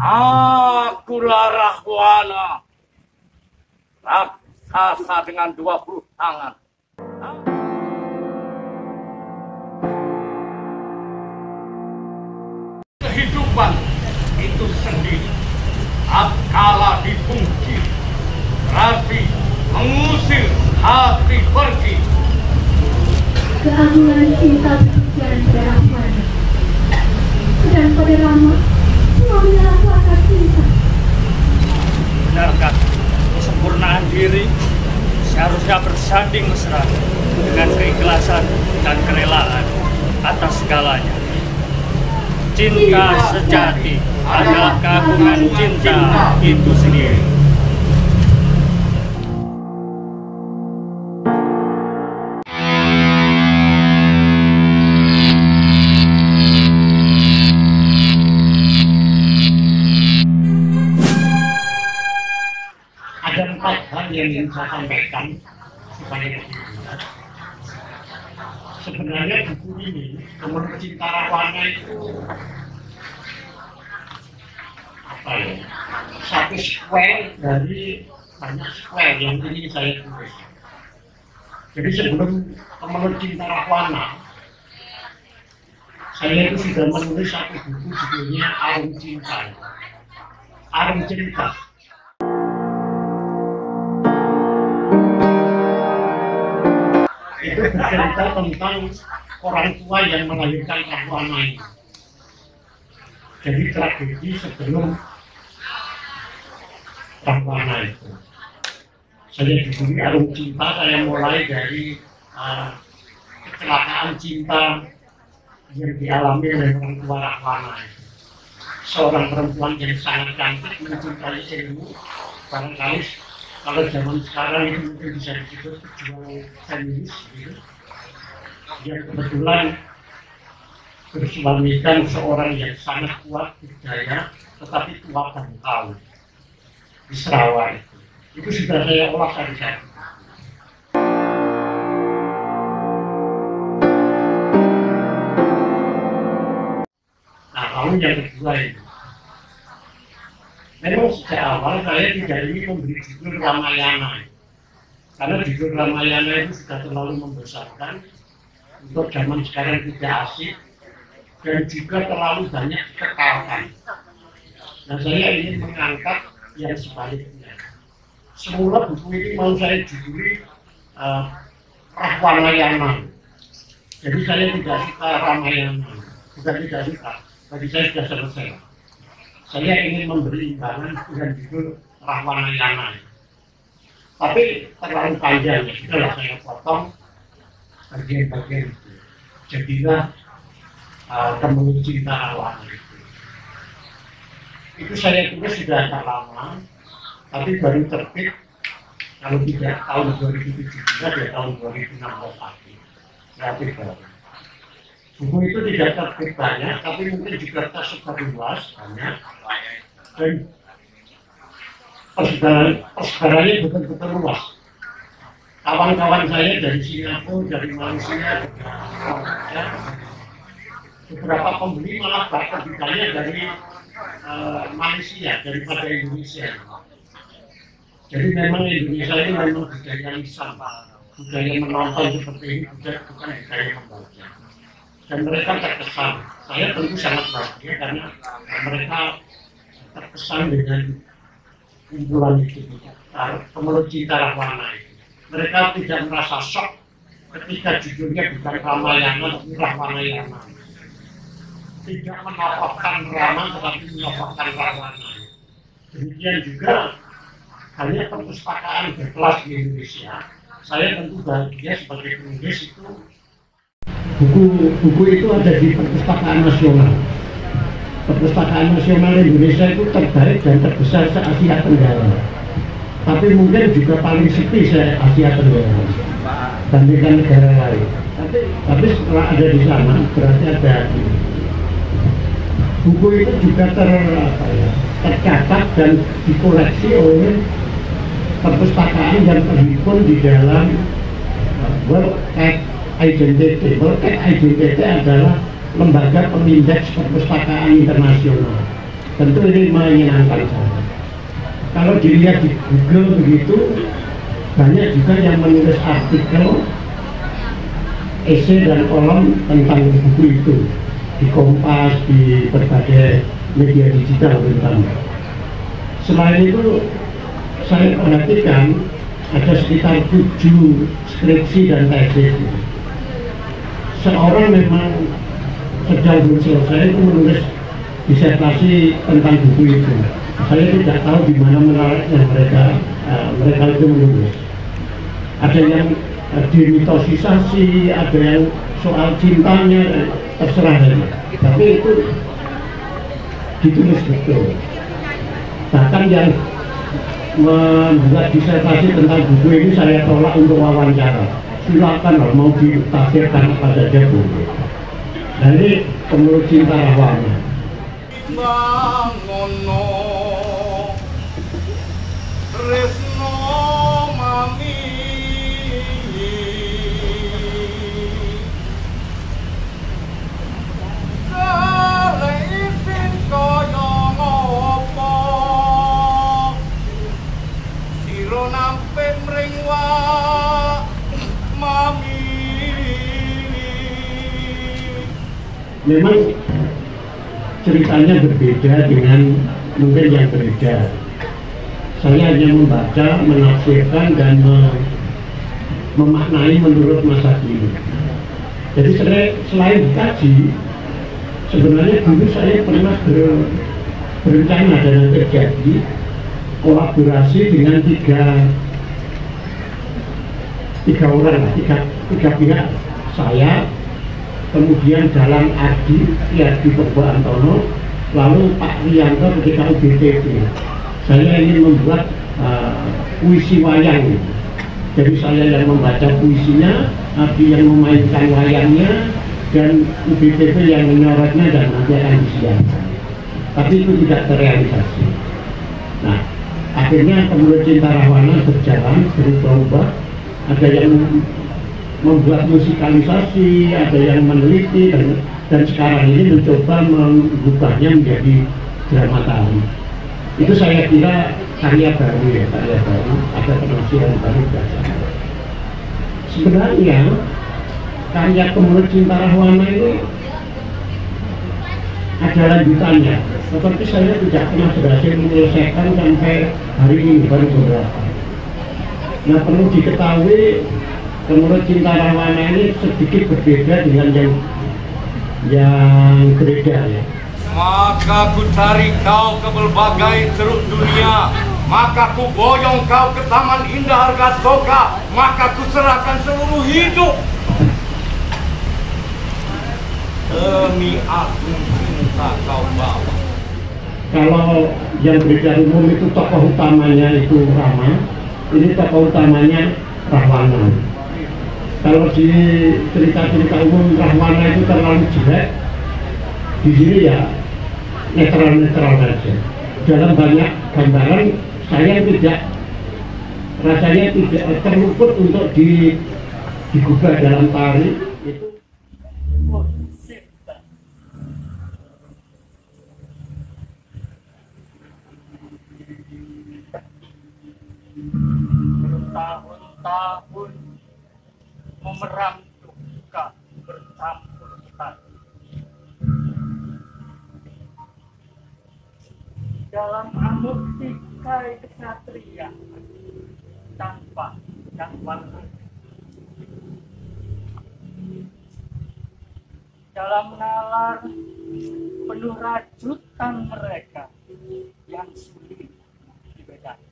Akulah Rahwana, raksasa dengan 20 tangan. Kehidupan itu sendiri, tatkala dipungkiri, berarti mengusir hati pergi. Keagungan cinta berjalan pada Rahwana, dan pada Rama mengambil aku atas cinta. Benarkah kesempurnaan diri seharusnya bersanding mesra dengan keikhlasan dan kerelaan atas segalanya? Cinta sejati adalah keagungan cinta itu sendiri. Ada 4 hal yang ingin saya sampaikan supaya sebenarnya buku ini, Nomor Cinta Rahwana itu apa ya? Satu square dari banyak square yang ingin saya tulis. Jadi sebelum Nomor Cinta Rahwana, saya itu sudah menulis satu buku judulnya Arum Cinta. Arum Cinta. Itu bercerita tentang orang tua yang melahirkan Rahwana ini. Jadi tragedi sebelum Rahwana itu. Saya diberi Arum Cinta, saya mulai dari kecelakaan cinta yang dialami oleh orang tua Rahwana itu. Seorang perempuan yang sangat cantik mencintai ilmu, barangkali kalau zaman sekarang itu mungkin bisa disebut pejuang feminis gitu. Yang kebetulan bersuamikan seorang yang sangat kuat berdaya tetapi tua dan tahu di Sarawak itu. Itu sudah saya olah dari saya. Nah, lalu yang kedua itu, memang sejak awal saya tidak ingin memberi judul Ramayana, karena judul Ramayana itu sudah terlalu membesarkan, untuk zaman sekarang tidak asik, dan juga terlalu banyak dikekalkan. Nah, saya ingin mengangkat yang sebaliknya. Semula buku ini mau saya juduli Rahwanayana. Jadi saya tidak suka Ramayana, bukan tidak suka, bagi saya sudah selesai. Saya ingin memberi imbangan dengan judul Rahwanayana. Tapi terlalu panjang, ya sudahlah saya potong bagian-bagian itu. Jadilah Temenggung Cinta Rahwana itu. Itu saya tulis sudah agak lama, tapi baru terbit kalau tidak tahun 2017 ya tahun 2016 lagi. Kreatif baru. Buku itu tidak terbit banyak, tapi mungkin juga tersebar luas banyak. Dan persebarannya betul-betul luas. Kawan-kawan saya dari Singapura, dari Malaysia, beberapa pembeli malah bahkan ditanya dari Malaysia daripada Indonesia. Jadi memang Indonesia ini memang budaya lisan, budaya menonton seperti ini bukan budaya membaca. Dan mereka terkesan. Saya tentu sangat bahagia karena mereka terkesan dengan kumpulan itu, Temenggung Cinta Rahwana itu. Mereka tidak merasa shock ketika judulnya bukan Ramayana tapi Rahwanayana. Tidak menokohkan Rama tetapi menokohkan Rahwana. Demikian juga hanya perpustakaan berkelas di Indonesia. Saya tentu bahagia sebagai penulis itu. Buku itu ada di Perpustakaan Nasional. Perpustakaan Nasional Indonesia itu terbaik dan terbesar se-Asia Tenggara. Tapi mungkin juga paling sepi se-Asia Tenggara bandingkan negara lain. Tapi Tapi setelah ada di sana berarti ada buku itu juga tercatat dan dikoleksi oleh perpustakaan yang terhimpun di dalam World Cat Identity. World Cat Identity adalah lembaga pengindeks perpustakaan internasional. Tentu ini menyenangkan saya. Kalau dilihat di Google begitu, banyak juga yang menulis artikel, esai dan kolom tentang buku itu di Kompas, di berbagai media digital terutama. Selain itu, saya perhatikan ada sekitar 7 skripsi dan tesis. Seorang memang sedang belum selesai itu menulis disertasi tentang buku itu. Saya tidak tahu di mana menariknya mereka itu menulis. Ada yang dimitosisasi, ada yang soal cintanya, terserah saja. Tapi itu ditulis betul. Bahkan yang membuat disertasi tentang buku ini saya tolak untuk wawancara. Silakan loh, mau ditafsirkan apa saja boleh. Nah ini Pemeluk Cinta Rahwana. Bangono Tresno mami Sale isin kaya ngopo Siro nampe mringwa mami. Memang ceritanya berbeda dengan mungkin yang beredar. Saya hanya membaca, menafsirkan dan memaknai menurut masa kini. Jadi selain dikaji, sebenarnya dulu saya pernah berencana dan terjadi kolaborasi dengan tiga orang, tiga pihak. Saya, kemudian Dalang Ardi Purbo Antono, lalu Pak Rianto ketika UBTP. Saya ingin membuat puisi wayang. Jadi saya yang membaca puisinya, Ardi yang memainkan wayangnya, dan UBTP yang menyorotnya dan nanti akan disiarkan. Tapi itu tidak terrealisasi. Nah, akhirnya Pemeluk Cinta Rahwana berjalan, berubah-ubah. Ada yang membuat musikalisasi, ada yang meneliti, dan sekarang ini mencoba mengubahnya menjadi drama tari. Itu saya kira karya baru ya, ada penafsiran baru. Sebenarnya karya Pemeluk Cinta Rahwana ini ada lanjutannya, tetapi saya tidak pernah berhasil menyelesaikan sampai hari ini, baru beberapa. Nah, perlu diketahui Pemeluk Cinta Rahwana ini sedikit berbeda dengan yang beredar ya. Maka ku cari kau ke berbagai ceruk dunia, maka ku boyong kau ke taman indah harga soka, maka ku serahkan seluruh hidup demi aku cinta kau bawa. Kalau yang beredar umum itu tokoh utamanya itu Rama, ini tokoh utamanya Rahwana. Kalau di cerita-cerita umum Rahwana itu terlalu jelek, di sini ya netral saja. Dalam banyak gambaran saya rasanya tidak terluput untuk digubah dalam tari itu. Bertahun-tahun memeram duka bercampur tadi. Dalam amuk tikai kesatria tanpa yang baru. Dalam nalar penuh rajutan mereka yang sulit dibedakan.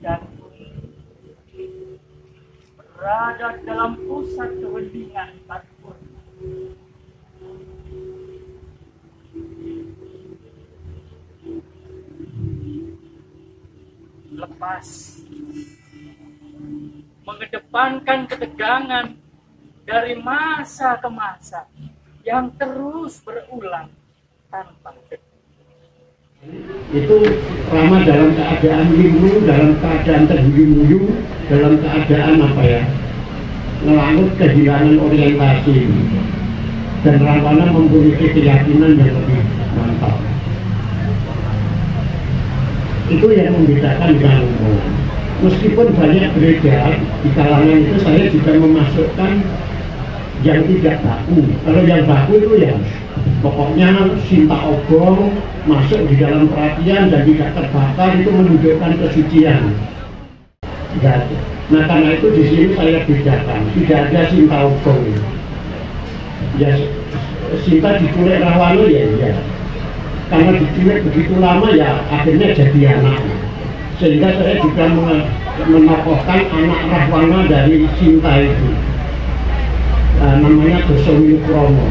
Dan berada dalam pusat keheningan takut. Lepas mengedepankan ketegangan dari masa ke masa yang terus berulang tanpa jeda. Itu Rama dalam keadaan linglung, dalam keadaan terhuyung-huyung, dalam keadaan ngelangut kehilangan orientasi, dan Rawana memiliki keyakinan yang lebih mantap. Itu yang membedakan dengan umum. Meskipun banyak gereja di kalangan itu, saya juga memasukkan yang tidak baku. Kalau yang baku itu ya pokoknya Sinta Obong masuk di dalam perhatian dan tidak terbakar, itu menunjukkan kesucian. Nah karena itu di sini saya bedakan, tidak ada Sinta Obong. Ya Sinta diculik Rawana ya, karena diculik begitu lama ya akhirnya jadi anak. Sehingga saya juga menokohkan anak Rahwana dari Sinta itu, namanya Dosowilukromo.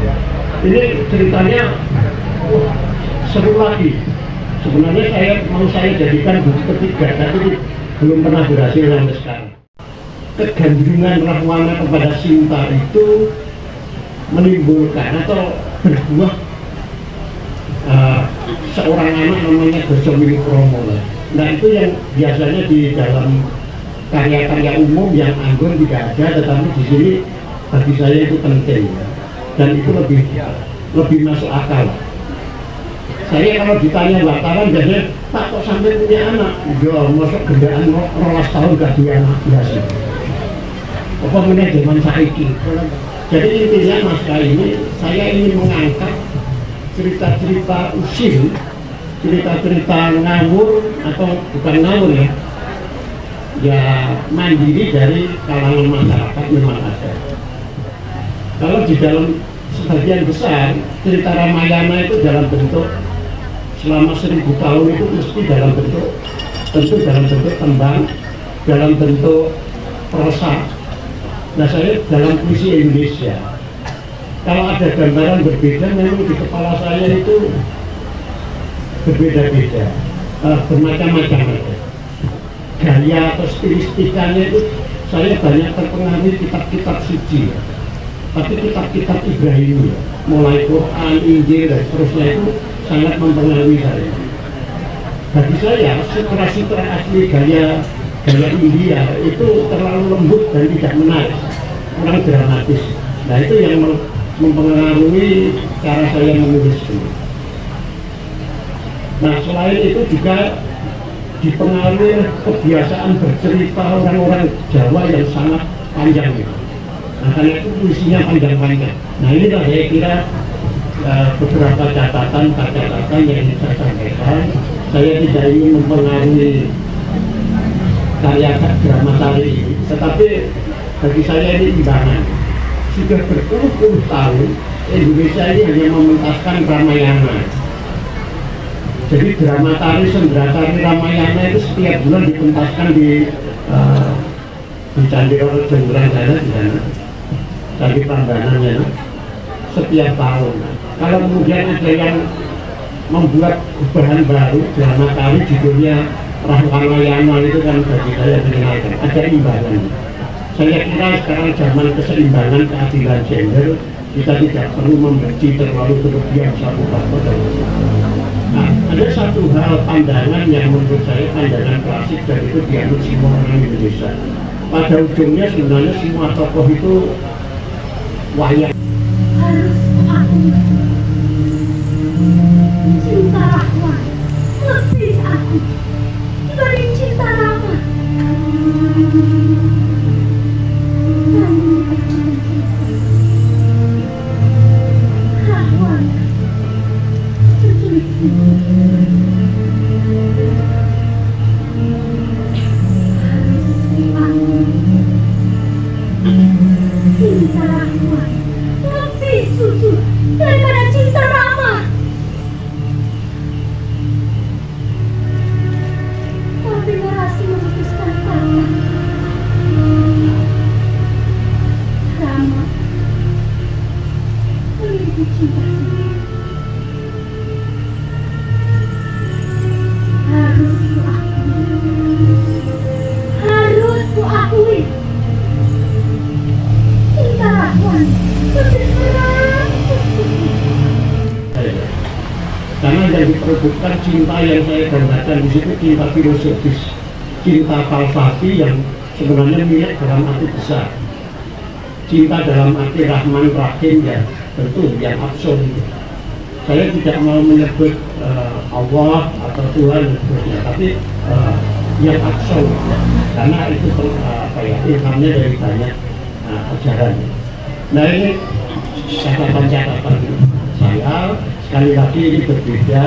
Ini ceritanya seru lagi. Sebenarnya saya jadikan buku ketiga, tapi belum pernah berhasil sampai sekarang. Kegandrungan Rahwana kepada Sinta itu menimbulkan atau berbuah seorang anak namanya Dosowilukromo. Nah itu yang biasanya di dalam karya-karya umum yang anggun tidak ada, tetapi di sini bagi saya itu penting dan itu lebih masuk akal. Saya kalau ditanya wartawan biasanya, Pak kok sampai punya anak? Ya masuk gendaan 12 tahun gak punya anak biasa. Apa punya zaman saiki. Jadi intinya naskah ini saya ingin mengangkat cerita-cerita usil, cerita-cerita ngawur atau bukan ngawur ya mandiri dari kalangan masyarakat memang ada. Kalau di dalam sebagian besar cerita Ramayana itu dalam bentuk selama 1000 tahun itu mesti dalam bentuk, tentu dalam bentuk tembang, dalam bentuk prosa. Nah saya dalam puisi Indonesia, kalau ada gambaran berbeda memang di kepala saya itu berbeda-beda, bermacam-macam. Gaya atau stilistikanya itu saya banyak terpengaruh kitab-kitab suci, tapi kitab-kitab Ibrahim, mulai Quran, Injil dan seterusnya itu sangat mempengaruhi saya. Bagi saya sutra-sutra asli gaya India itu terlalu lembut dan tidak menarik, kurang dramatis. Nah itu yang mempengaruhi cara saya menulis ini. Nah selain itu juga dipengaruhi kebiasaan bercerita orang-orang Jawa yang sangat panjang gitu. Nah karena itu puisinya panjang-panjang. Nah inilah saya kira beberapa catatan yang saya sampaikan. Saya tidak ingin mempengaruhi karya drama tari ini, tetapi bagi saya ini imbangan. Sudah berpuluh-puluh tahun Indonesia ini hanya mementaskan Ramayana. Jadi drama tari, sendera tari Ramayana itu setiap bulan dipentaskan di Candi Jembrang sana, di sana, Candi Prambanan ya, setiap tahun. Kalau kemudian ada yang membuat bahan baru drama tari judulnya Ramayana, itu kan bagi saya menyenangkan, ada imbangan. Saya kira sekarang zaman keseimbangan keadilan gender, kita tidak perlu membenci terlalu berlebihan satu faktor. Nah, ada satu hal pandangan yang menurut saya pandangan klasik dan itu dianut semua orang Indonesia. Pada ujungnya sebenarnya semua tokoh itu wayang. Harus aku cinta Rahma lebih aku dibanding cinta Rama. Rahman cucuku, cinta Rahma lebih susu daripada cinta Rama. Tapi Narasi memutuskan kata Rama memiliki cinta sendiri. Harus ku akui bukan cinta yang saya gambarkan di situ, cinta filosofis, cinta falsafi yang sebenarnya milik dalam arti besar, cinta dalam arti Rahman Rahim ya tentu yang absolut. Saya tidak mau menyebut Allah atau Tuhan dan seterusnya, tapi yang absolut ya. Karena itu ilhamnya dari banyak ajaran. Nah ini catatan-catatan saya, sekali lagi ini berbeda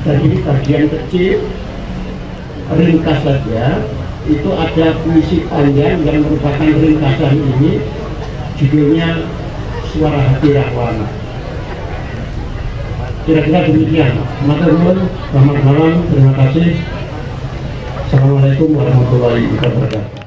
dan ini bagian kecil, ringkas saja. Itu ada puisi panjang yang merupakan ringkasan ini, judulnya Suara Hati Rahwana. Kira-kira demikian. Selamat malam, terima kasih. Assalamualaikum warahmatullahi wabarakatuh.